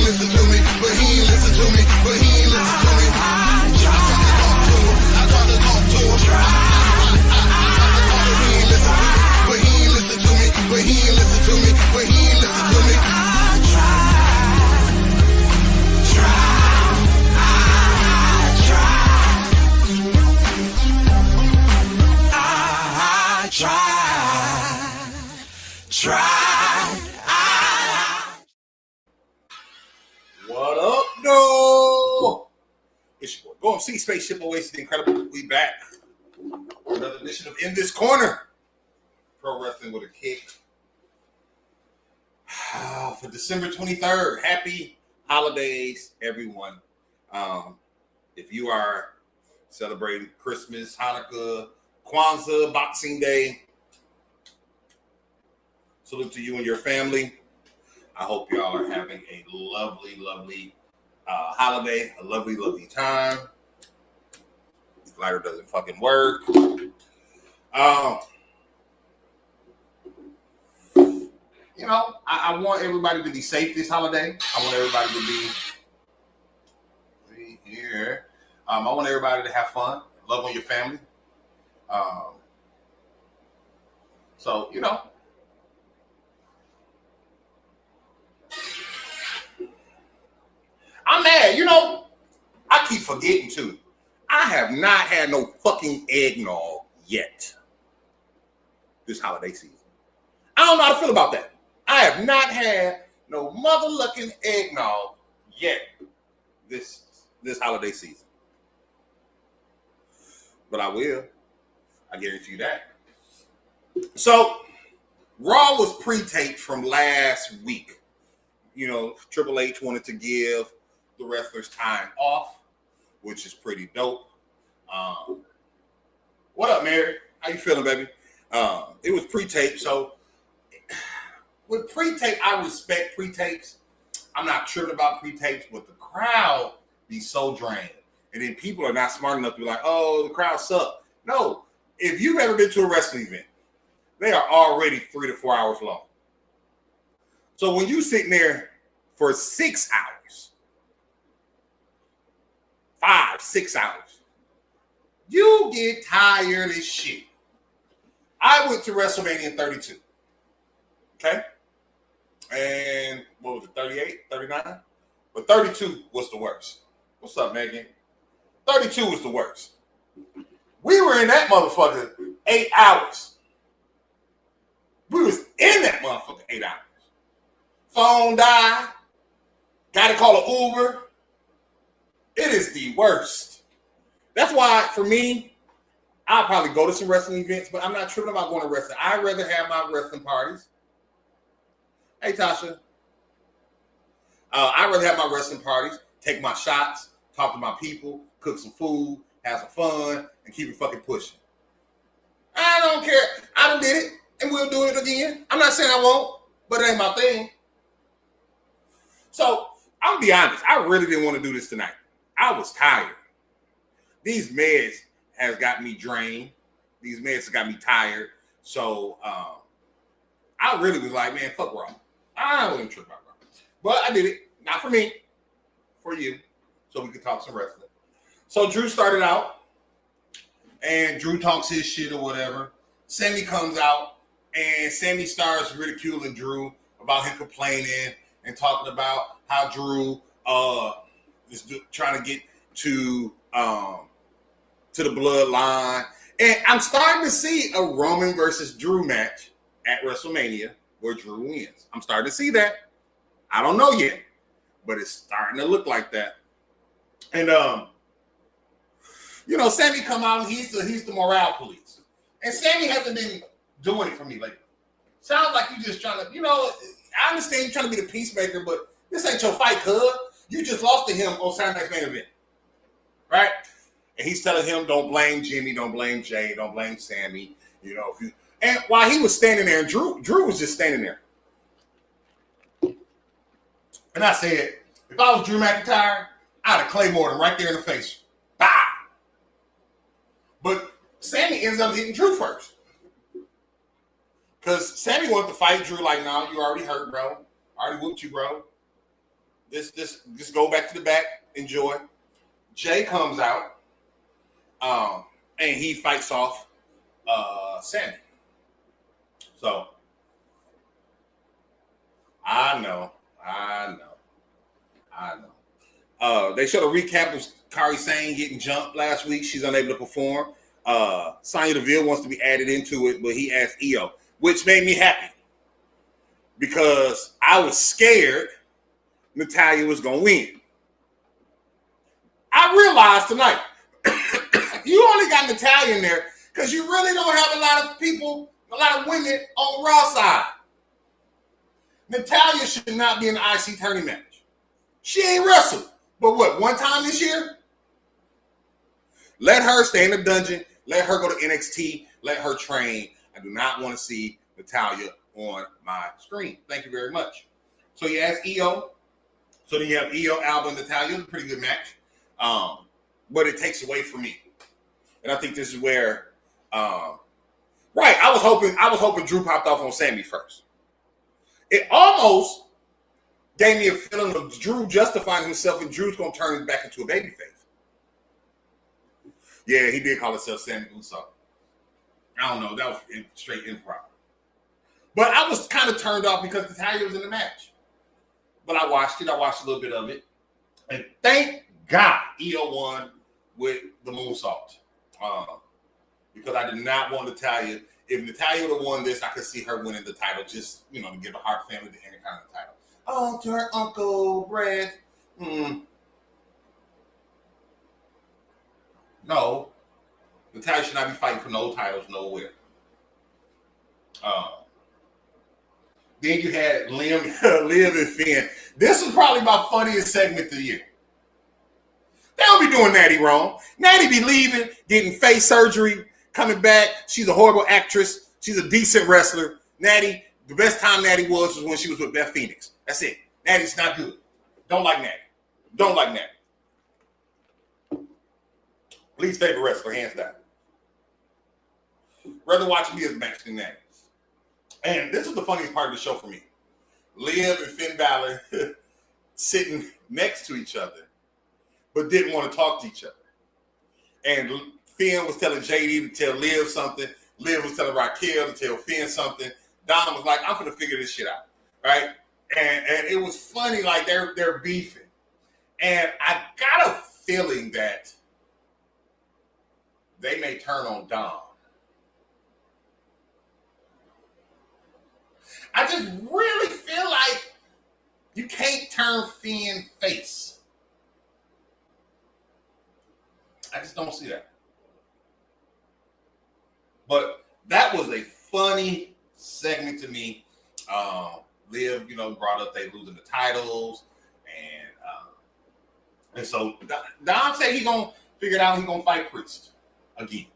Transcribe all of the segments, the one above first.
listen to me, but he ain't listen to me, but he ain't listen to me. I tried to talk to him. He ain't listen to me, but he ain't listen to me, but he ain't listen to me, but he ain't listen to me. What up, no? It's your boy, Go MC, Spaceship Oasis, the Incredible. We back. Another edition of In This Corner. Pro Wrestling with a Kick. For December 23rd. Happy holidays, everyone. If you are celebrating Christmas, Hanukkah, Kwanzaa, Boxing Day, salute to you and your family. I hope y'all are having a lovely, lovely holiday, a lovely, lovely time. This lighter doesn't fucking work. I want everybody to be safe this holiday. I want everybody to be here. I want everybody to have fun, love on your family. I'm mad. I keep forgetting too. I have not had no fucking eggnog yet this holiday season. I don't know how to feel about that. I have not had no motherfucking eggnog yet this holiday season. But I will. I guarantee you that. So, Raw was pre-taped from last week. Triple H wanted to give the wrestlers time off, which is pretty dope. What up, Mary? How you feeling, baby? It was pre-taped, so with pre-tape, I respect pre-tapes. I'm not tripping about pre-tapes, but the crowd be so drained. And then people are not smart enough to be like, oh, the crowd suck. No, if you've ever been to a wrestling event, they are already 3 to 4 hours long. So when you sitting there for 6 hours, 5, 6 hours, you get tired as shit. I went to WrestleMania 32. Okay? And what was it, 38, 39? But 32 was the worst. What's up, Megan? 32 was the worst. We were in that motherfucker 8 hours. We was in that motherfucker 8 hours. Phone died. Got to call an Uber. It is the worst. That's why, for me, I'll probably go to some wrestling events, but I'm not tripping about going to wrestling. I'd rather have my wrestling parties. Hey, Tasha. I'd rather have my wrestling parties, take my shots, talk to my people, cook some food, have some fun, and keep it fucking pushing. I don't care. I done did it, and we'll do it again. I'm not saying I won't, but it ain't my thing. So, I'll be honest. I really didn't want to do this tonight. I was tired. These meds has got me drained. These meds have got me tired. So, I really was like, man, fuck Raw. I wasn't tripping about Raw. But I did it. Not for me. For you. So we could talk some wrestling. So Drew started out. And Drew talks his shit or whatever. Sami comes out. And Sami starts ridiculing Drew about him complaining and talking about how Drew is trying to get to the bloodline. And I'm starting to see a Roman versus Drew match at WrestleMania where Drew wins. I'm starting to see that. I don't know yet, but it's starting to look like that. And Sami come out. He's the morale police, and Sami hasn't been doing it for me lately. Sounds like you just trying to, I understand you're trying to be the peacemaker, but this ain't your fight, cuz. You just lost to him on Saturday Night's Main Event, right? And he's telling him, don't blame Jimmy, don't blame Jay, don't blame Sami. And while he was standing there, and Drew was just standing there. And I said, if I was Drew McIntyre, I'd have Claymored him right there in the face. Bah! But Sami ends up hitting Drew first. Because Sami wanted to fight Drew like, no, you already hurt, bro. I already whooped you, bro. Just go back to the back, enjoy. Jay comes out, and he fights off Sami. So I know. They showed a recap of Kari Sane getting jumped last week. She's unable to perform. Sonya Deville wants to be added into it, but he asked Io, which made me happy because I was scared Natalya was going to win. I realized tonight you only got Natalya in there because you really don't have a lot of people, a lot of women on the Raw side. Natalya should not be in the IC tourney match. She ain't wrestled. But what, one time this year? Let her stay in the dungeon. Let her go to NXT. Let her train. I do not want to see Natalya on my screen. Thank you very much. So you ask Io. So then you have Io, Alba, and Natalya. It's a pretty good match. But it takes away from me. And I think this is where I was hoping Drew popped off on Sami first. It almost gave me a feeling of Drew justifying himself and Drew's going to turn him back into a babyface. Yeah, he did call himself Sami Uso. I don't know. That was straight improv. But I was kind of turned off because Natalya was in the match. But I watched it. I watched a little bit of it. And thank God Io won with the moonsault. Because I did not want Natalya. If Natalya would have won this, I could see her winning the title just, to give the Hart family the Intercontinental title. Oh, to her Uncle Brad. No. Natalya should not be fighting for no titles nowhere. Then you had Liv and Finn. This was probably my funniest segment of the year. They don't be doing Natty wrong. Natty be leaving, getting face surgery, coming back. She's a horrible actress. She's a decent wrestler. Natty, the best time Natty was when she was with Beth Phoenix. That's it. Natty's not good. Don't like Natty. Least favorite wrestler, hands down. Rather watch Liv match than Natty. And this is the funniest part of the show for me. Liv and Finn Balor sitting next to each other, but didn't want to talk to each other. And Finn was telling JD to tell Liv something. Liv was telling Raquel to tell Finn something. Dom was like, I'm going to figure this shit out. Right? And it was funny, like they're beefing. And I got a feeling that they may turn on Dom. I just really feel like you can't turn Finn face. I just don't see that. But that was a funny segment to me. Liv, brought up they losing the titles, and so Dom said he gonna figure it out. He gonna fight Priest again,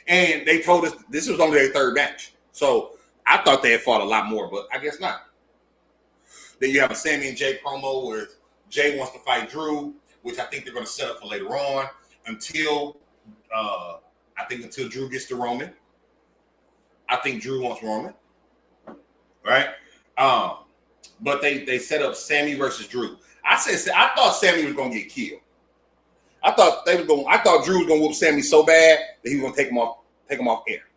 and they told us this was only their third match. So I thought they had fought a lot more, but I guess not. Then you have a Sami and Jay promo where Jay wants to fight Drew, which I think they're going to set up for later on until Drew gets to Roman. I think Drew wants Roman, right? But they set up Sami versus Drew. I thought Sami was going to get killed. I thought Drew was going to whoop Sami so bad that he was going to take him off air,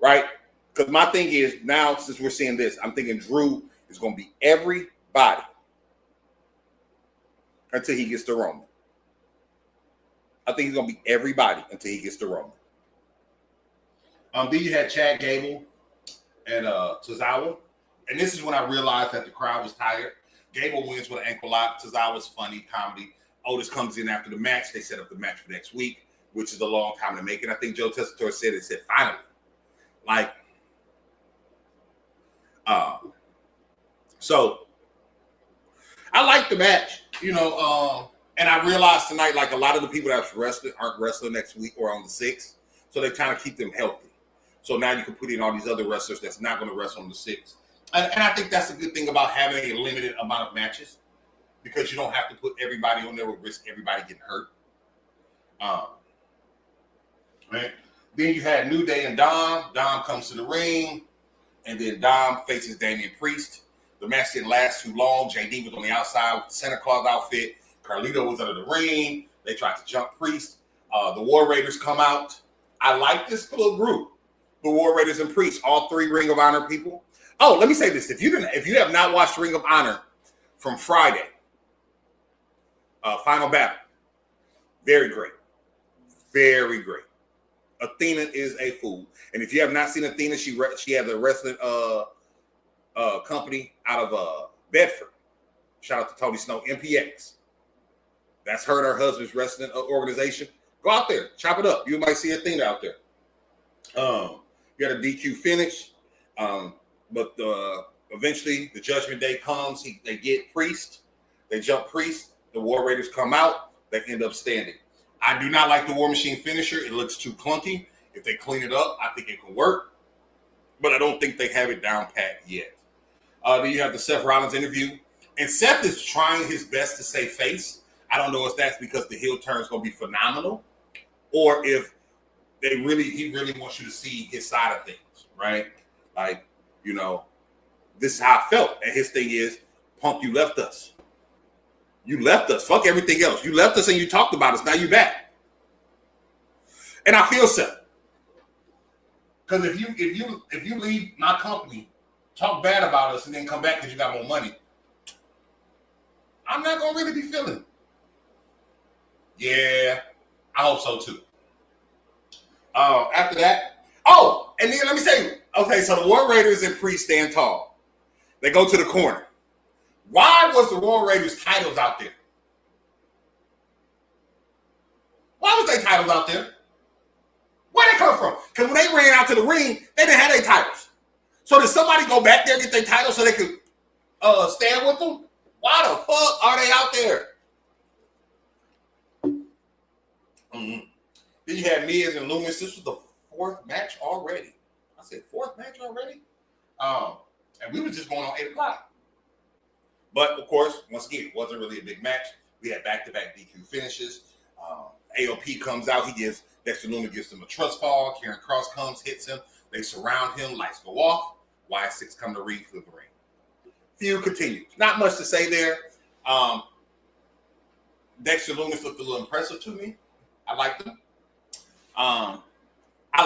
right? Because my thing is now, since we're seeing this, I'm thinking Drew is going to be everybody until he gets to Roman. I think he's going to be everybody until he gets to Roman. Then you had Chad Gable and Tozawa. And this is when I realized that the crowd was tired. Gable wins with an ankle lock. Tozawa's funny, comedy. Otis comes in after the match. They set up the match for next week, which is a long time to make it. I think Joe Tessitore said finally. So I like the match, and I realized tonight, like a lot of the people that's wrestling aren't wrestling next week or on the 6th. So they kind of keep them healthy. So now you can put in all these other wrestlers that's not going to wrestle on the 6th. And I think that's a good thing about having a limited amount of matches because you don't have to put everybody on there with risk everybody getting hurt. Right? Then you had New Day and Dom. Dom comes to the ring, and then Dom faces Damian Priest. The match didn't last too long. JD was on the outside with the Santa Claus outfit. Carlito was under the ring. They tried to jump Priest. The War Raiders come out. I like this little group. The War Raiders and Priest, all 3 Ring of Honor people. Oh, let me say this. If you have not watched Ring of Honor from Friday, Final Battle, very great. Very great. Athena is a fool. And if you have not seen Athena, she has a wrestling company out of Bedford. Shout out to Tony Snow, MPX. That's her and her husband's wrestling organization. Go out there, chop it up. You might see Athena out there. You got a DQ finish, but eventually the Judgment Day comes. They get Priest. They jump Priest. The War Raiders come out. They end up standing. I do not like the War Machine finisher. It looks too clunky. If they clean it up, I think it can work. But I don't think they have it down pat yet. Then you have the Seth Rollins interview. And Seth is trying his best to say face. I don't know if that's because the heel turn is going to be phenomenal or if he really wants you to see his side of things, right? Like, this is how I felt. And his thing is, Punk, you left us. You left us. Fuck everything else. You left us and you talked about us. Now you back. And I feel Seth. Because if you leave my company, talk bad about us, and then come back because you got more money, I'm not gonna really be feeling it. Yeah, I hope so too. After that, and then let me tell you. Okay, so the War Raiders and Priest stand tall. They go to the corner. Why was the War Raiders titles out there? Why was they titles out there? Where'd they come from? Because when they ran out to the ring, they didn't have their titles. So did somebody go back there and get their titles so they could stand with them? Why the fuck are they out there? Mm-hmm. Then you had Miz and Lumis. This was the 4th match already. I said 4th match already? And we were just going on 8 o'clock. But, of course, once again, it wasn't really a big match. We had back-to-back DQ finishes. AOP comes out. Dexter Lumis gives him a trust fall. Karen Cross comes, hits him. They surround him. Lights go off. Y6 come to ring for the ring. Feud continues. Not much to say there. Dexter Lumis looked a little impressive to me. I liked him. I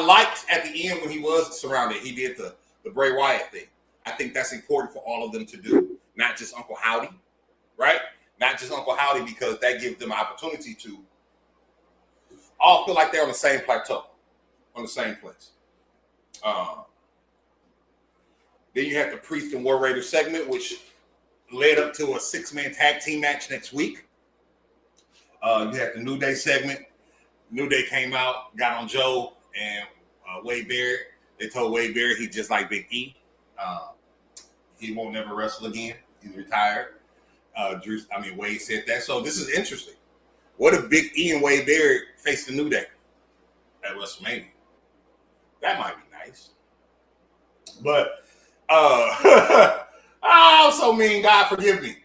liked at the end when he was surrounded, he did the Bray Wyatt thing. I think that's important for all of them to do. Not just Uncle Howdy, right? Not just Uncle Howdy, because that gives them an opportunity to all feel like they're on the same plateau, on the same place. Then you have the Priest and War Raiders segment, which led up to a 6-man tag team match next week. You had the New Day segment. New Day came out, got on Joe and Wade Barrett. They told Wade Barrett he's just like Big E. He won't never wrestle again. He's retired. Wade said that. So this is interesting. What if Big E and Wade Barrett face the New Day at WrestleMania? That might be nice. But, I'm so mean, God forgive me.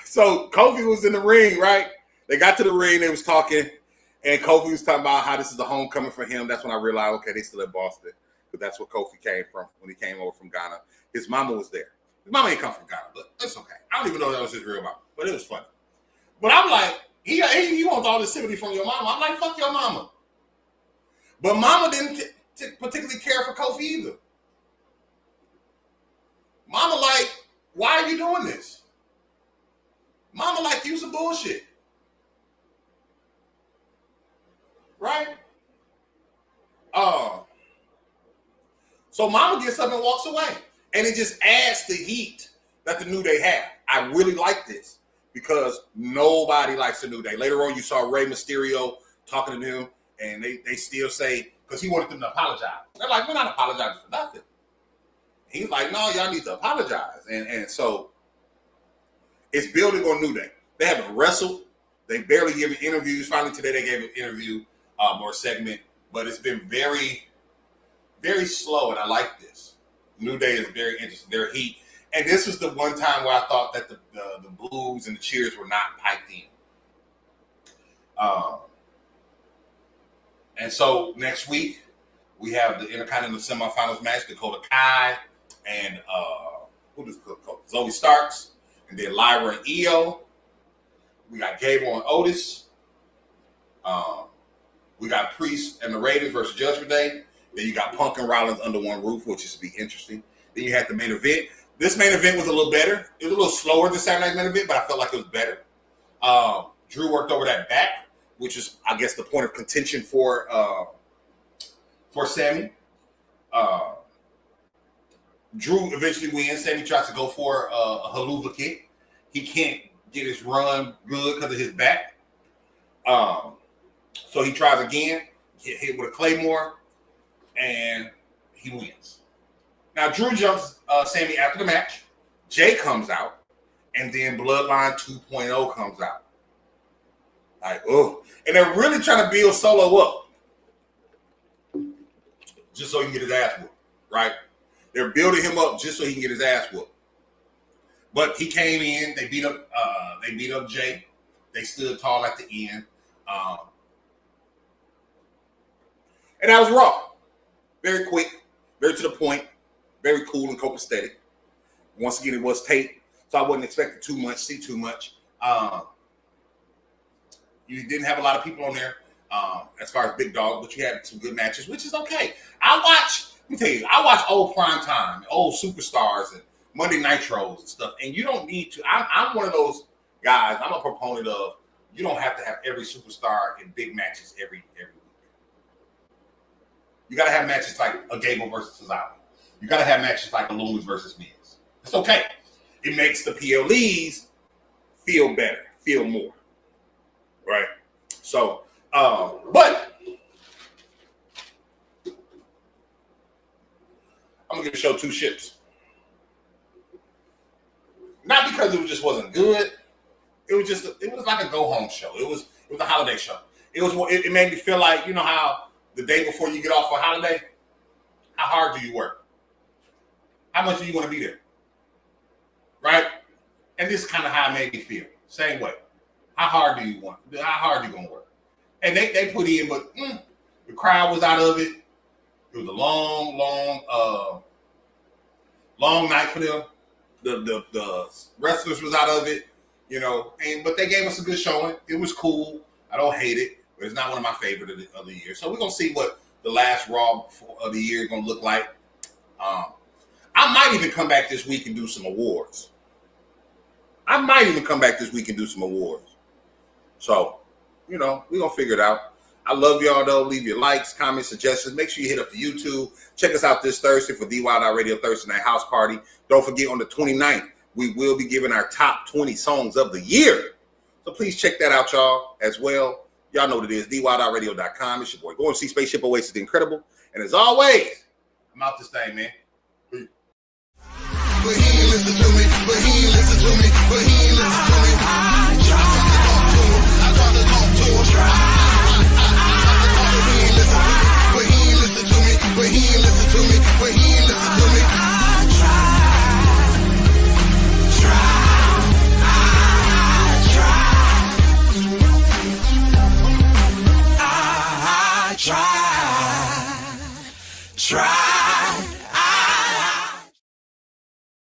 So Kofi was in the ring, right? They got to the ring, they was talking, and Kofi was talking about how this is the homecoming for him. That's when I realized, okay, they still in Boston. But that's where Kofi came from when he came over from Ghana. His mama was there. His mama ain't come from Ghana, but that's okay. I don't even know that was his real mama, but it was funny. But I'm like, he wants all this sympathy from your mama. I'm like, fuck your mama. But mama didn't particularly care for Kofi either. Mama like, why are you doing this? Mama like, you some bullshit. Right? So mama gets up and walks away. And it just adds the heat that the New Day have. I really like this because nobody likes the New Day. Later on, you saw Rey Mysterio talking to them, and they still say, because he wanted them to apologize. They're like, we're not apologizing for nothing. He's like, no, y'all need to apologize. And so it's building on New Day. They haven't wrestled. They barely give interviews. Finally, today they gave an interview or segment, but it's been very, very slow, and I like this. New Day is very interesting. Their heat. And this was the one time where I thought that the boos and the cheers were not piped in. And so next week, we have the Intercontinental Semifinals match, Dakota Kai and who does Cook call? Zoe Starks, and then Lyra and Io. We got Gable and Otis. We got Priest and the Raiders versus Judgment Day. Then you got Punk and Rollins under one roof, which is to be interesting. Then you had the main event. This main event was a little better. It was a little slower than Saturday Night main event, but I felt like it was better. Drew worked over that back, which is, I guess, the point of contention for Sami. Drew eventually wins. Sami tries to go for a haluva kick. He can't get his run good because of his back. So he tries again, get hit with a Claymore, and he wins. Now, Drew jumps Sami after the match. Jay comes out, and then Bloodline 2.0 comes out. Like, oh. And they're really trying to build Solo up just so he can get his ass whooped, right? They're building him up just so he can get his ass whooped. But he came in. They beat up Jay. They stood tall at the end. And that was Raw. Very quick, very to the point, very cool and copacetic. Once again, it was tape, so I wasn't expecting see too much. You didn't have a lot of people on there as far as big dog, but you had some good matches, which is okay. Let me tell you, I watch old prime time, old superstars, and Monday Nitros and stuff, and you don't need to. I'm one of those guys. I'm a proponent of you don't have to have every superstar in big matches every week. You got to have matches like a Gable versus Tozawa. You got to have matches like a Lumis versus Miz. It's okay. It makes the PLEs feel better, feel more. Right? So, but I'm going to give the show 2 shits. Not because it just wasn't good. It was like a go-home show. It was a holiday show. It made me feel like, you know how the day before you get off for a holiday, how hard do you work? How much do you want to be there? Right? And this is kind of how it made me feel. Same way. How hard do you want? How hard you going to work? And they put in, but the crowd was out of it. It was a long night for them. The wrestlers was out of it, you know. But they gave us a good showing. It was cool. I don't hate it. But it's not one of my favorite of the year. So we're going to see what the last Raw of the year is going to look like. I might even come back this week and do some awards. So, you know, we're going to figure it out. I love y'all, though. Leave your likes, comments, suggestions. Make sure you hit up the YouTube. Check us out this Thursday for DY Radio Thursday Night House Party. Don't forget, on the 29th, we will be giving our top 20 songs of the year. So please check that out, y'all, as well. Y'all know what it is, DY.radio.com. It's your boy, Go and see Spaceship Oasis the Incredible. And as always, I'm out this thing, man. Peace. But he ain't listen to me, but he ain't listen to me, but he ain't listen to me. I tried to talk to him. He ain't listen to me, but he ain't listen to me, but he ain't listen to me, but he ain't listen to me. Try.